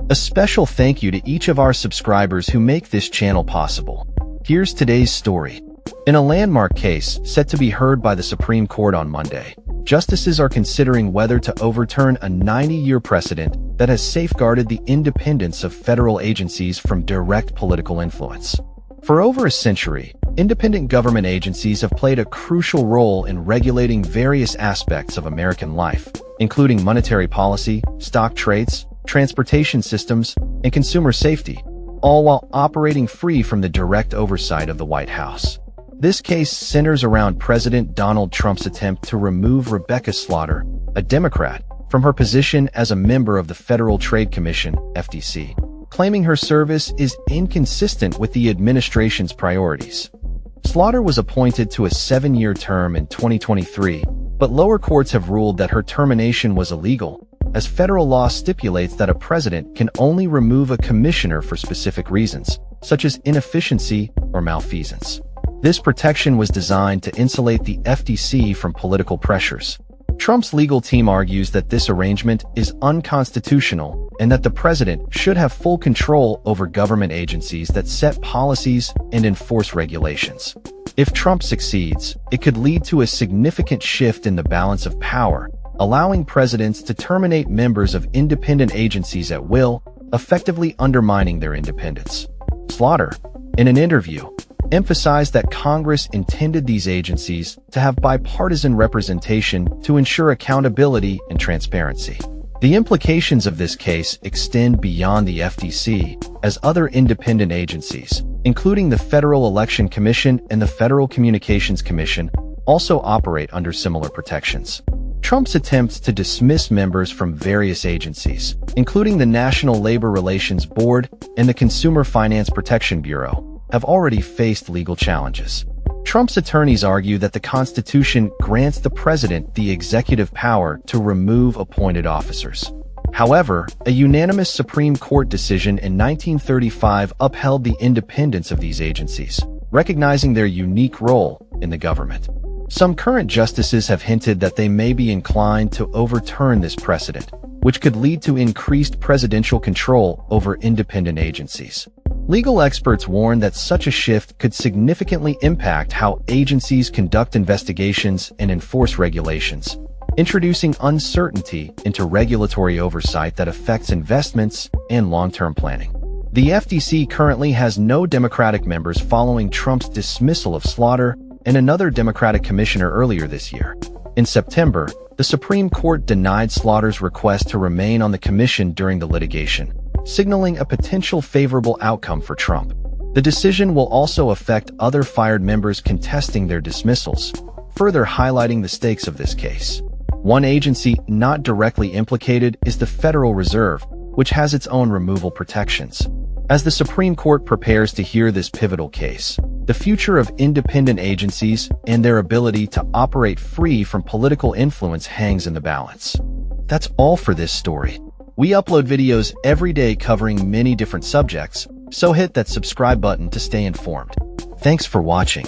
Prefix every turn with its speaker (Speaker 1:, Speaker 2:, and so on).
Speaker 1: A special thank you to each of our subscribers who make this channel possible. Here's today's story. In a landmark case set to be heard by the Supreme Court on Monday, justices are considering whether to overturn a 90-year precedent that has safeguarded the independence of federal agencies from direct political influence. For over a century, independent government agencies have played a crucial role in regulating various aspects of American life, including monetary policy, stock trades, transportation systems, and consumer safety, all while operating free from the direct oversight of the White House. This case centers around President Donald Trump's attempt to remove Rebecca Slaughter, a Democrat, from her position as a member of the Federal Trade Commission, FTC, claiming her service is inconsistent with the administration's priorities. Slaughter was appointed to a 7-year term in 2023, but lower courts have ruled that her termination was illegal, as federal law stipulates that a president can only remove a commissioner for specific reasons, such as inefficiency or malfeasance. This protection was designed to insulate the FTC from political pressures. Trump's legal team argues that this arrangement is unconstitutional and that the president should have full control over government agencies that set policies and enforce regulations. If Trump succeeds, it could lead to a significant shift in the balance of power, allowing presidents to terminate members of independent agencies at will, effectively undermining their independence. Slaughter, in an interview, emphasized that Congress intended these agencies to have bipartisan representation to ensure accountability and transparency. The implications of this case extend beyond the FTC, as other independent agencies, including the Federal Election Commission and the Federal Communications Commission, also operate under similar protections. Trump's attempts to dismiss members from various agencies, including the National Labor Relations Board and the Consumer Finance Protection Bureau, have already faced legal challenges. Trump's attorneys argue that the Constitution grants the president the executive power to remove appointed officers. However, a unanimous Supreme Court decision in 1935 upheld the independence of these agencies, recognizing their unique role in the government. Some current justices have hinted that they may be inclined to overturn this precedent, which could lead to increased presidential control over independent agencies. Legal experts warn that such a shift could significantly impact how agencies conduct investigations and enforce regulations, introducing uncertainty into regulatory oversight that affects investments and long-term planning. The FTC currently has no Democratic members following Trump's dismissal of Slaughter and another Democratic commissioner earlier this year. In September, the Supreme Court denied Slaughter's request to remain on the commission during the litigation, signaling a potential favorable outcome for Trump. The decision will also affect other fired members contesting their dismissals, further highlighting the stakes of this case. One agency not directly implicated is the Federal Reserve, which has its own removal protections. As the Supreme Court prepares to hear this pivotal case, the future of independent agencies and their ability to operate free from political influence hangs in the balance. That's all for this story. We upload videos every day covering many different subjects, so hit that subscribe button to stay informed. Thanks for watching.